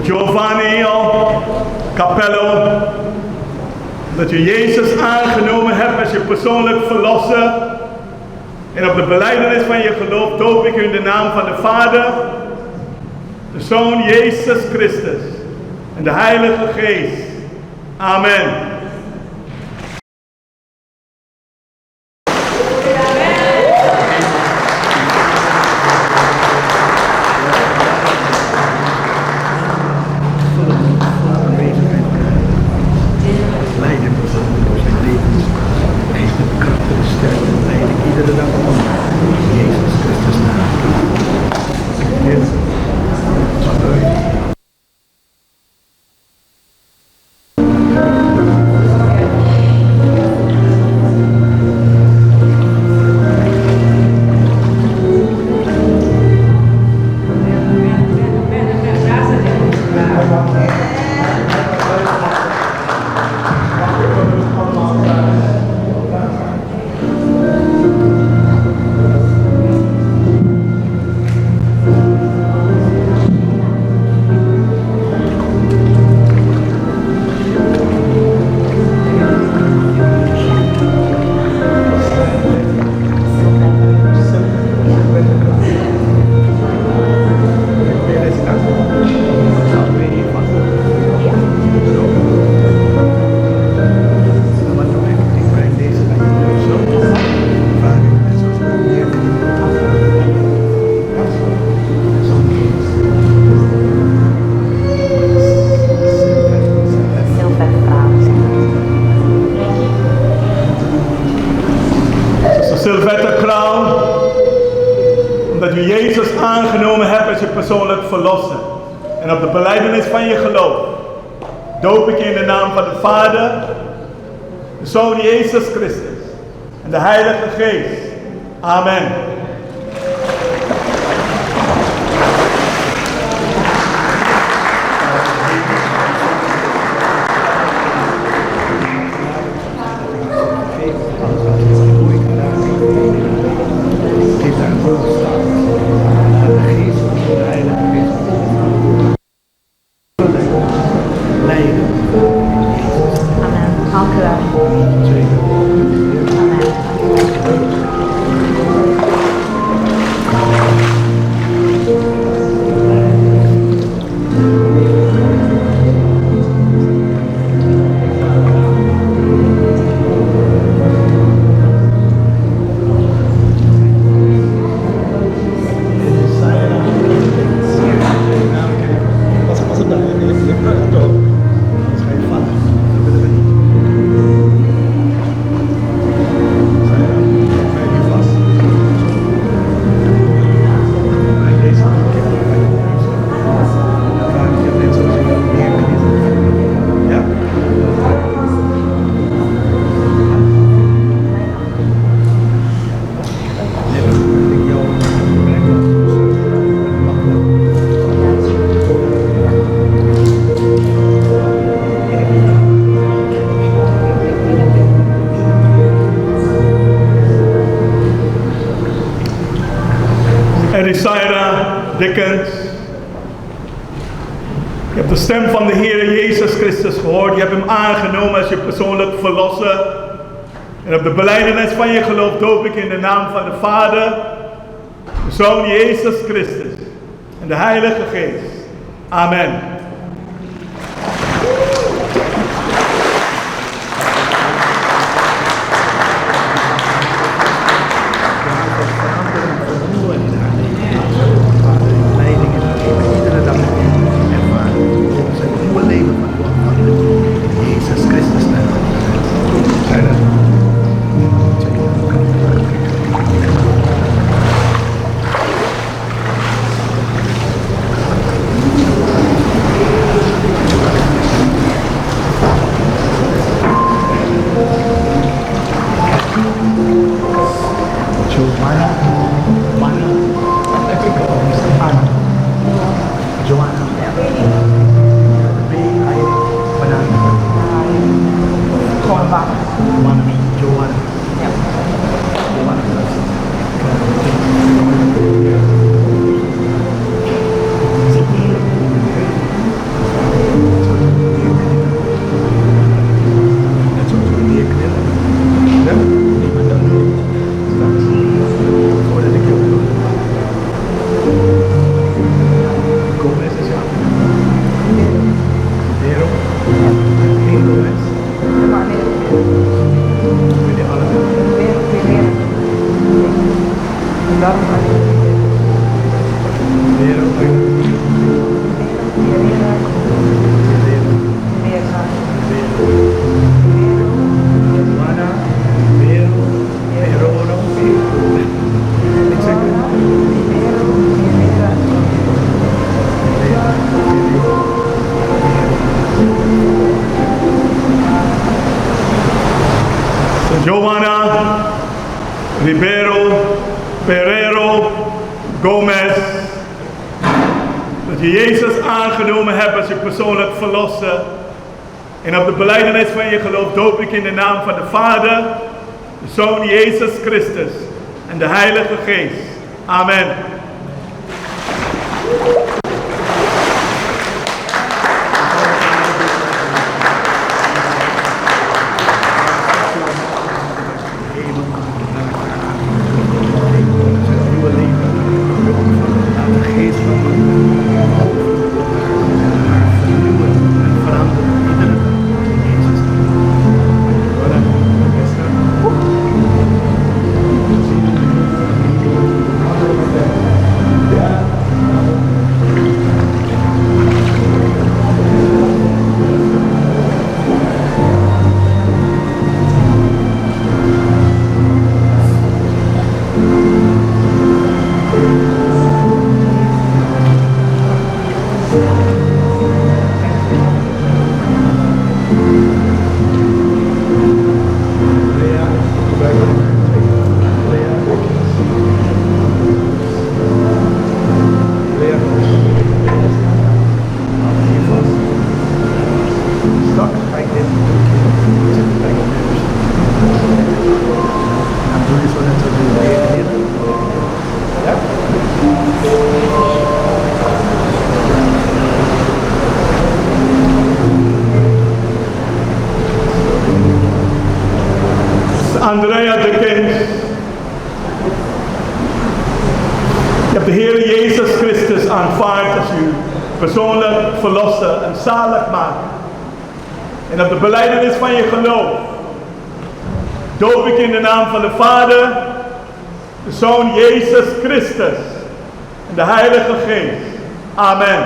Giovanni Capello, dat je Jezus aangenomen hebt als je persoonlijk verlosser. En op de belijdenis van je geloof doop ik u in de naam van de Vader, de Zoon Jezus Christus en de Heilige Geest. Amen. Persoonlijk verlossen. En op de belijdenis van je geloof doop ik je in de naam van de Vader, de Zoon Jezus Christus en de Heilige Geest. Amen. Je hebt de stem van de Heer Jezus Christus gehoord. Je hebt hem aangenomen als je persoonlijk verlosser. En op de belijdenis van je geloof doop ik in de naam van de Vader, de Zoon Jezus Christus en de Heilige Geest. Amen. Johanna, Ribeiro, Pereiro, Gomez. Dat je Jezus aangenomen hebt als je persoonlijk verlosser. En op de belijdenis van je geloof doop ik in de naam van de Vader, de Zoon Jezus Christus en de Heilige Geest. Amen. Andrea de Kind. Je hebt de Heer Jezus Christus aanvaard als uw persoonlijk verlosser en zaligmaker. En op de belijdenis van je geloof doop ik in de naam van de Vader, de Zoon Jezus Christus en de Heilige Geest. Amen.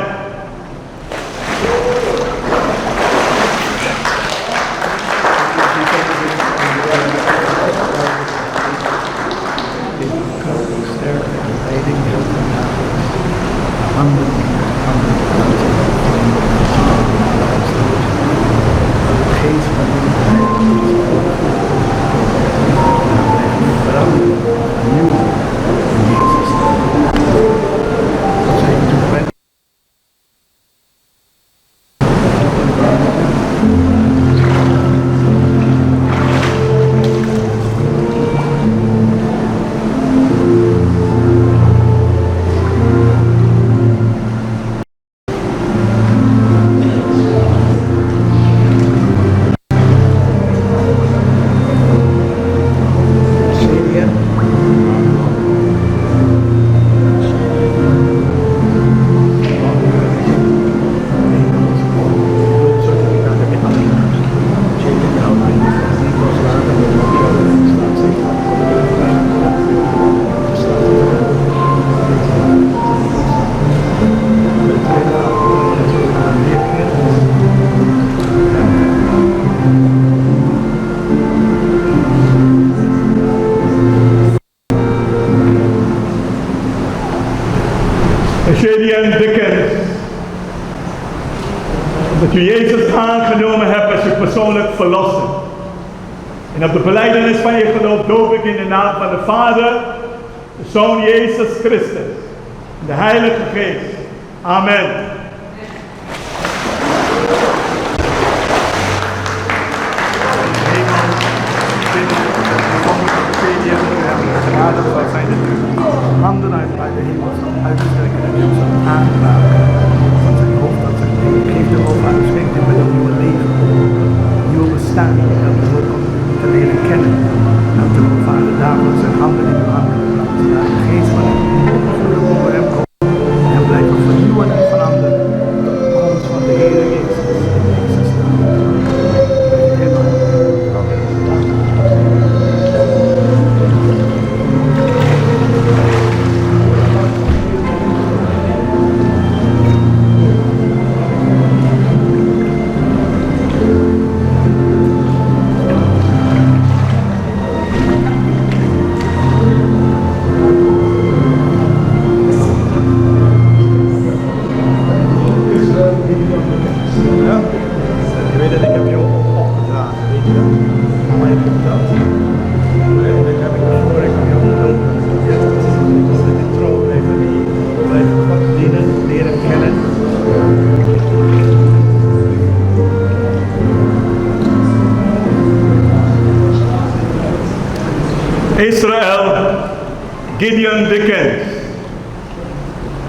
Dat je Jezus aangenomen hebt als je persoonlijk verlosser. En op de belijdenis van je geloof doop ik in de naam van de Vader, de Zoon Jezus Christus en de Heilige Geest. Amen. Handen uit bij de hemel uitstrekken en ons aanraken van zijn hoofd dat zijn leven geeft de over aan schenkt hem met een nieuwe leven, nieuw bestaan en het woord om te leren kennen en te ervaren dagelijks zijn handen in uw handen plaatsen, daar de geest van hem over hem komt en blijven vernieuwen en veranderen tot de komst van de Heer Jezus. Israël, Gideon bekend.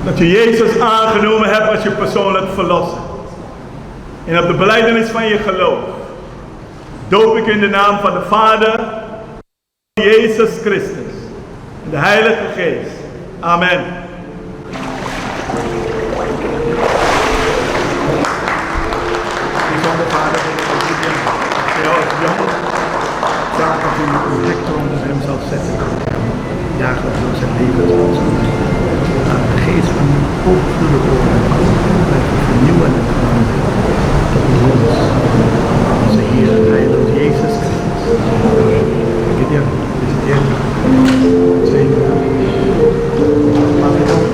Dat je Jezus aangenomen hebt als je persoonlijk verlosser. En op de belijdenis van je geloof doop ik in de naam van de Vader, Jezus Christus en de Heilige Geest. Amen. Bijzonder vader, voor jou is jammer. Vraag dat u een hek onder hem zal zetten. Jagen door zijn leven zal zijn. Laat de geest van u overvloedig over hem komen. Blijf u vernieuwen en veranderen. Tot ons, onze Heer en Heiland Jezus Christus. Gideon, visiteer me. Zegen. Mag ik ook?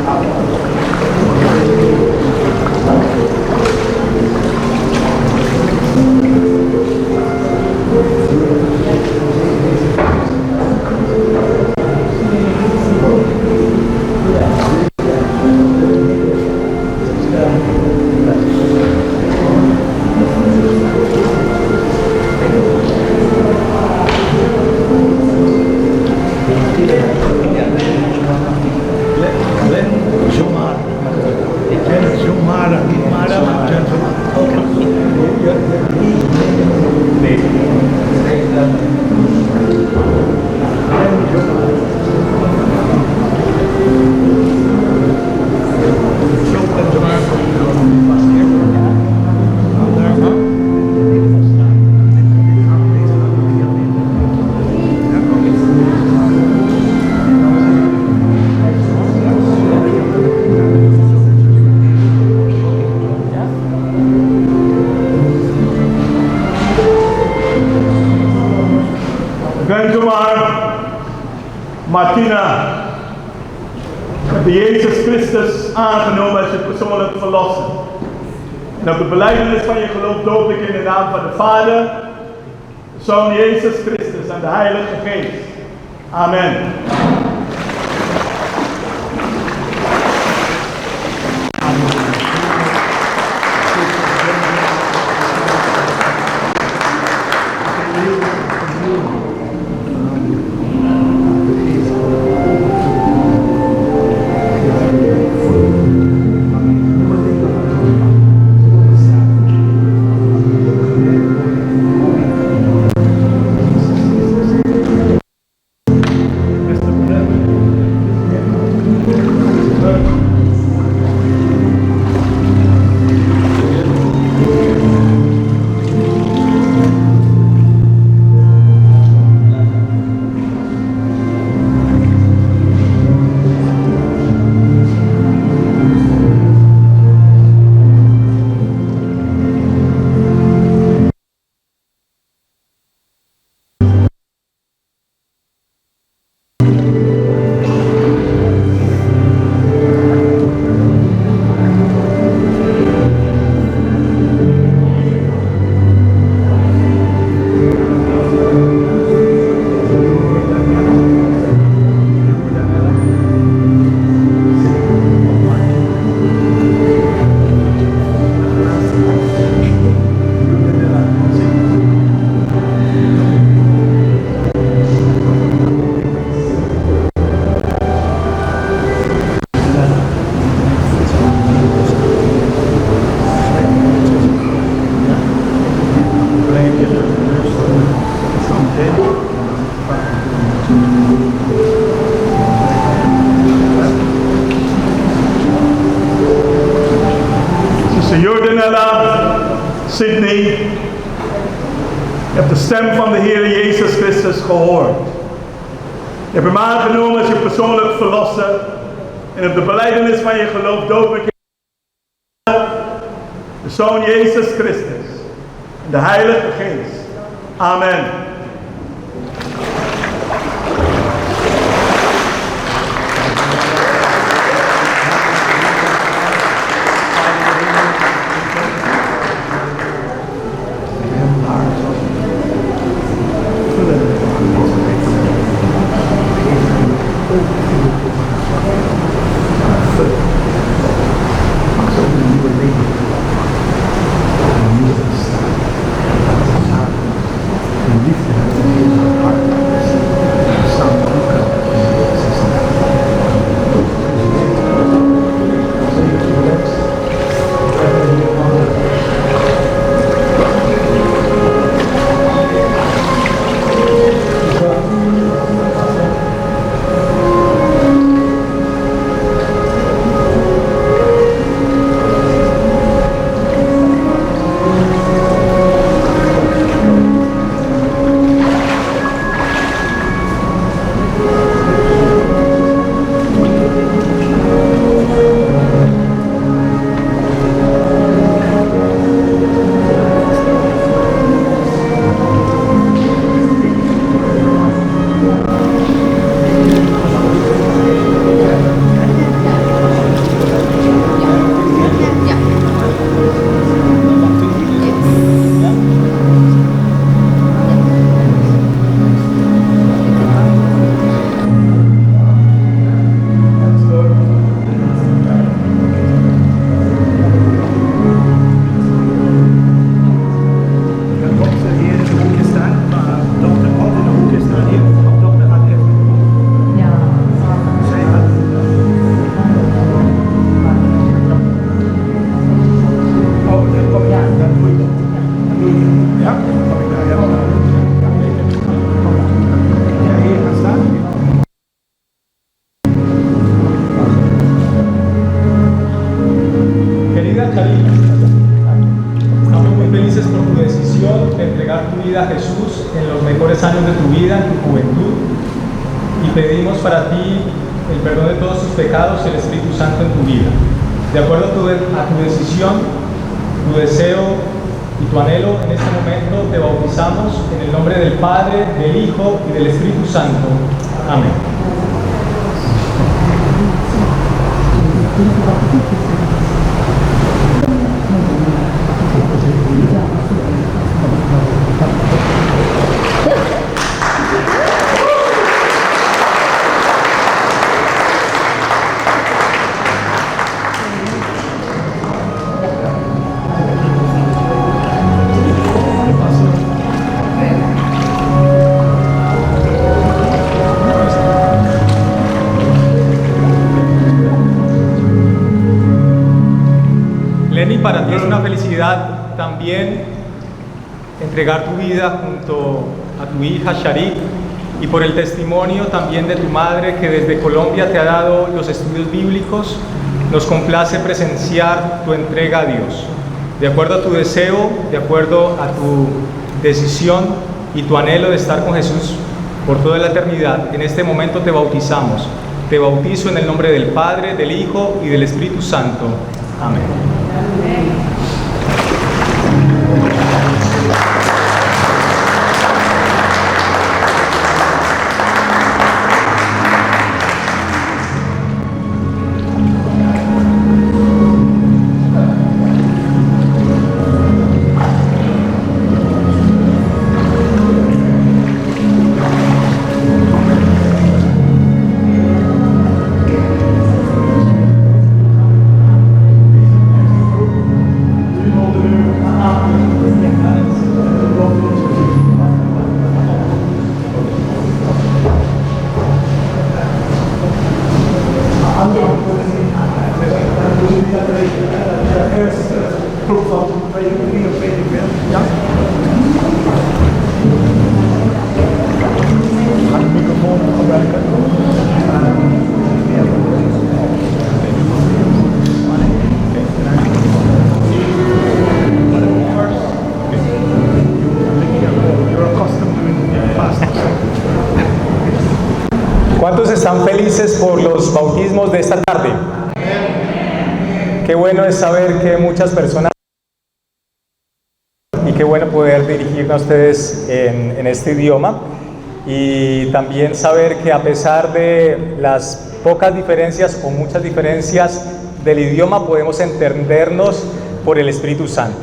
Martina, heb je Jezus Christus aangenomen als je persoonlijk verlosser. En op de belijdenis van je geloof doop ik in de naam van de Vader, de Zoon Jezus Christus en de Heilige Geest. Amen. Sydney, je hebt de stem van de Heer Jezus Christus gehoord. Je hebt hem aangenomen als je persoonlijk verlosser. En op de belijdenis van je geloof doop ik de Zoon Jezus Christus en de Heilige Geest. Amen. pedimos para ti el perdón de todos tus pecados y el Espíritu Santo en tu vida. De acuerdo a tu decisión, tu deseo y tu anhelo, en este momento te bautizamos en el nombre del Padre, del Hijo y del Espíritu Santo. Amén. Para ti es una felicidad también entregar tu vida junto a tu hija Sharik, y por el testimonio también de tu madre que desde Colombia te ha dado los estudios bíblicos. Nos complace presenciar tu entrega a Dios. De acuerdo a tu deseo, de acuerdo a tu decisión y tu anhelo de estar con Jesús por toda la eternidad, en este momento te bautizamos. Te bautizo en el nombre del Padre, del Hijo y del Espíritu Santo. Amén. ¿Cuántos están felices por los bautismos de esta tarde? Qué bueno es saber que muchas personas, y qué bueno poder dirigirnos a ustedes en este idioma, y también saber que a pesar de las pocas diferencias o muchas diferencias del idioma, podemos entendernos por el Espíritu Santo.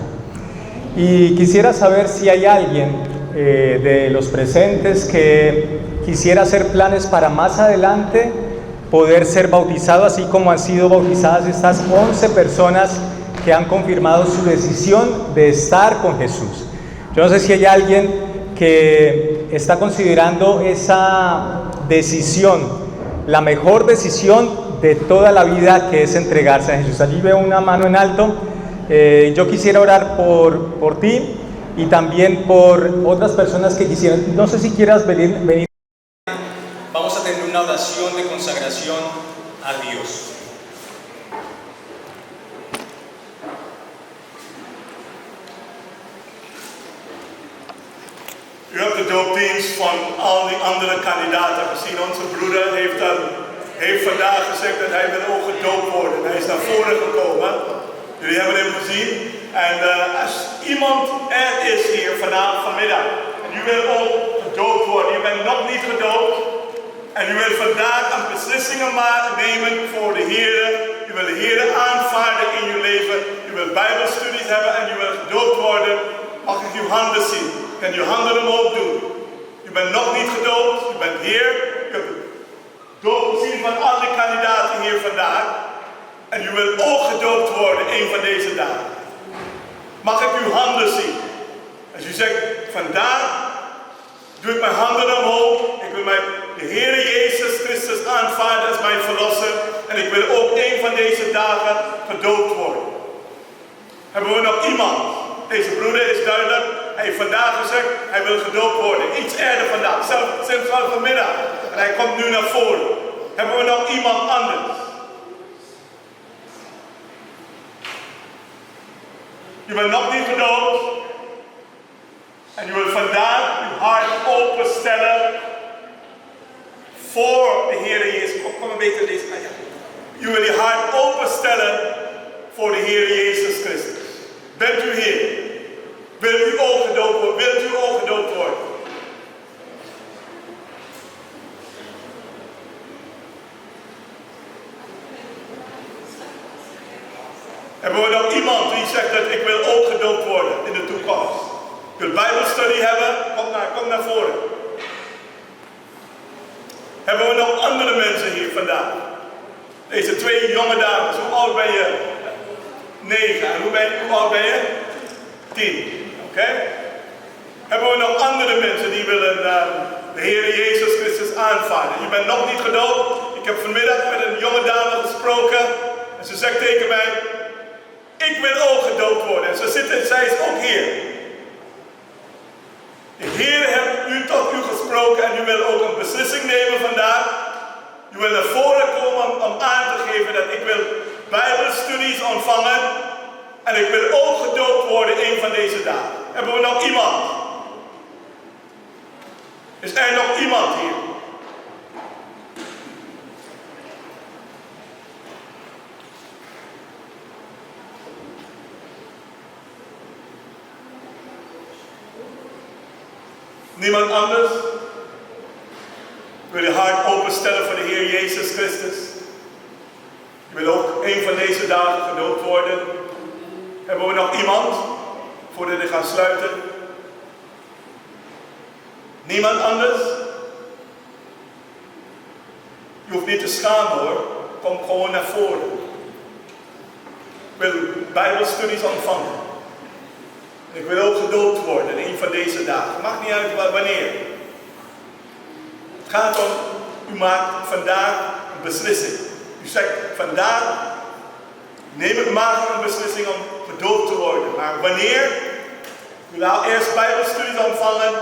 Y quisiera saber si hay alguien de los presentes que quisiera hacer planes para más adelante poder ser bautizado, así como han sido bautizadas estas 11 personas que han confirmado su decisión de estar con Jesús. Yo no sé si hay alguien que está considerando esa decisión, la mejor decisión de toda la vida, que es entregarse a Jesús. Allí veo una mano en alto. Yo quisiera orar por ti y también por otras personas que quisieran. No sé si quieras venir. Vamos a tener una oración de consagración a Dios. U hebt de doopdienst van al die andere kandidaten gezien. Onze broeder heeft vandaag gezegd dat hij wil ook gedoopt worden. Hij is naar voren gekomen. Jullie hebben hem gezien. En als iemand er is hier vanmiddag en u wil ook gedoopt worden, u bent nog niet gedoopt en u wil vandaag een beslissingen nemen voor de Heer. U wil de Heer aanvaarden in uw leven. U wil bijbelstudies hebben en u wil gedoopt worden. Mag ik uw handen zien? Kan uw handen omhoog doen? U bent nog niet gedoopt, u bent hier. U hebt de doop gezien van al die kandidaten hier vandaag. En u wil ook gedoopt worden een van deze dagen. Mag ik uw handen zien? Als u zegt, vandaag doe ik mijn handen omhoog. Ik wil de Heer Jezus Christus aanvaarden als mijn verlosser. En ik wil ook een van deze dagen gedoopt worden. Hebben we nog iemand? Deze broeder is duidelijk. Hij heeft vandaag gezegd, hij wil gedoopt worden. Iets eerder vandaag, zelfs al vanmiddag. En hij komt nu naar voren. Hebben we nog iemand anders? Je bent nog niet gedoopt. En je wil vandaag je hart openstellen voor de Heer Jezus. Kom een beetje deze. U wil je hart openstellen voor de Heer Jezus Christus. Bent u hier? Wilt u ook gedoopt worden? Wilt u ook gedoopt worden? Hebben we nog iemand die zegt dat ik wil ook gedoopt worden in de toekomst? Je wilt Bijbelstudie hebben? Kom naar voren. Hebben we nog andere mensen hier vandaag? Deze twee jonge dames. Hoe oud ben je? 9. En hoe oud ben je? 10. Oké? Hebben we nog andere mensen die willen de Heer Jezus Christus aanvaarden? Je bent nog niet gedoopt. Ik heb vanmiddag met een jonge dame gesproken. En ze zegt tegen mij, ik wil ook gedoopt worden. En zij is ook hier. De Heer heeft u tot u gesproken en u wil ook een beslissing nemen vandaag. U wil naar voren komen om aan te geven dat ik wil Bijbelstudies ontvangen. En ik wil ook gedoopt worden een van deze dagen. Hebben we nog iemand? Is er nog iemand hier? Niemand anders? Wil je hart openstellen voor de Heer Jezus Christus? Je wil ook een van deze dagen gedoopt worden. Hebben we nog iemand? Voordat we gaan sluiten. Niemand anders? Je hoeft niet te schamen hoor. Kom gewoon naar voren. Ik wil Bijbelstudies ontvangen. Ik wil ook gedoopt worden in een van deze dagen. Het maakt niet uit wanneer. Het gaat om, u maakt vandaag een beslissing. U zegt vandaag, maak een beslissing om gedoopt te worden. Maar wanneer? U wil eerst Bijbelstudies ontvangen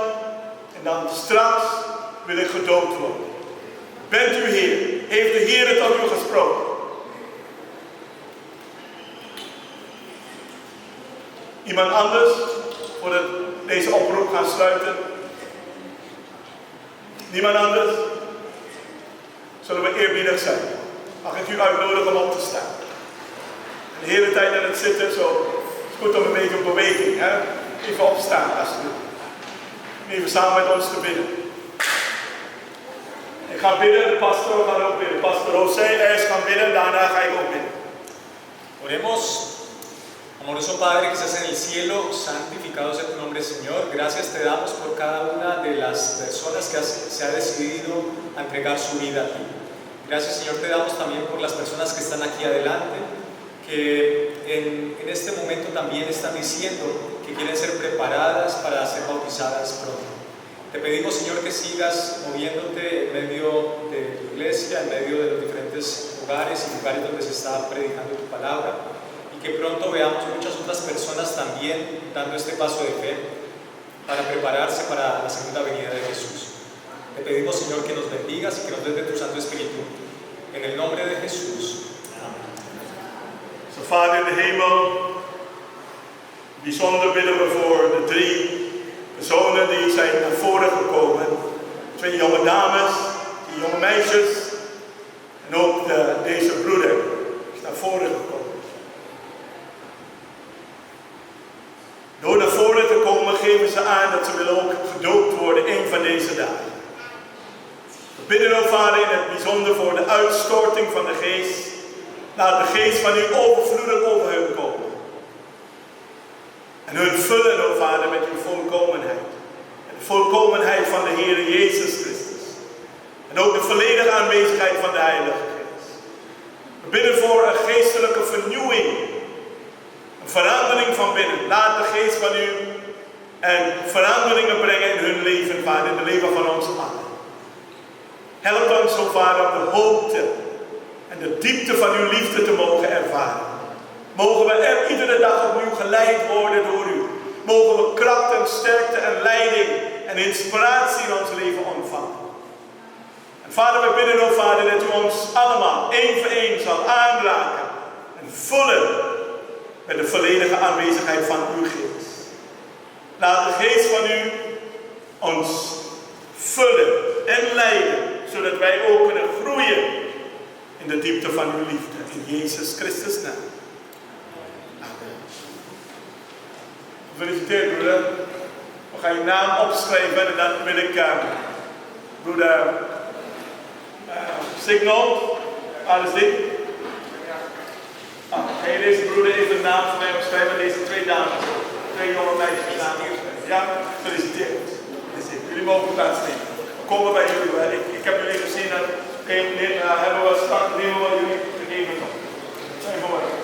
en dan straks wil ik gedoopt worden. Bent u hier? Heeft de Heer tot u gesproken? Iemand anders, voordat deze oproep gaan sluiten? Niemand anders? Zullen we eerbiedig zijn? Mag ik u uitnodigen om op te staan? De hele tijd aan het zitten, zo. Het is goed om een beetje een beweging. Hè? Even opstaan, alsjeblieft. Even samen met ons te bidden. Ik ga bidden, de pastor gaat ook bidden. Pastor José eerst gaan bidden, daarna ga ik ook bidden. Oremos. Amoroso Padre que estás en el cielo, santificado sea tu nombre, Señor. Gracias te damos por cada una de las personas que se ha decidido a entregar su vida a ti. Gracias, Señor, te damos también por las personas que están aquí adelante, que en este momento también están diciendo que quieren ser preparadas para ser bautizadas pronto. Te pedimos, Señor, que sigas moviéndote en medio de tu iglesia, en medio de los diferentes lugares y lugares donde se está predicando tu palabra. Y que pronto veamos muchas otras personas también dando este paso de fe para prepararse para la segunda venida de Jesús. Te pedimos, Señor, que nos bendigas y que nos des de tu Santo Espíritu. En el nombre de Jesús. Amén. Zo, Vader in de hemel, bijzonder bidden we voor de 3 personen die zijn naar voren gekomen. 2 jonge dames, 2 jonge meisjes en ook deze broeder is naar voren gekomen. Door naar voren te komen geven ze aan dat ze willen ook gedoopt worden een van deze dagen. We bidden, o Vader, in het bijzonder voor de uitstorting van de Geest. Laat de Geest van u overvloedig over hun komen. En hun vullen, o Vader, met uw volkomenheid. En de volkomenheid van de Heer Jezus Christus. En ook de volledige aanwezigheid van de Heilige Geest. We bidden voor een geestelijke vernieuwing. Een verandering van binnen. Laat de Geest van u en veranderingen brengen in hun leven, Vader, in het leven van ons allen. Help ons, o Vader, om de hoogte en de diepte van uw liefde te mogen ervaren. Mogen we iedere dag opnieuw geleid worden door u. Mogen we kracht en sterkte en leiding en inspiratie in ons leven ontvangen. En Vader, we bidden, o Vader, dat u ons allemaal één voor één zal aanraken en vullen met de volledige aanwezigheid van uw Geest. Laat de Geest van u ons vullen en leiden, zodat wij ook kunnen groeien in de diepte van uw liefde. In Jezus Christus naam. Amen. Gefeliciteerd broeder. We gaan je naam opschrijven en dan wil ik broeder Signal, alles dit. Ga je deze broeder even een naam voor mij opschrijven, deze twee dames, twee jonge meisjes naam opschrijven. Ja, gefeliciteerd. Jullie mogen plaats nemen. We komen bij jullie. Ik heb jullie gezien dat hebben we straks nemen we jullie gegeven. Zijn voor mij.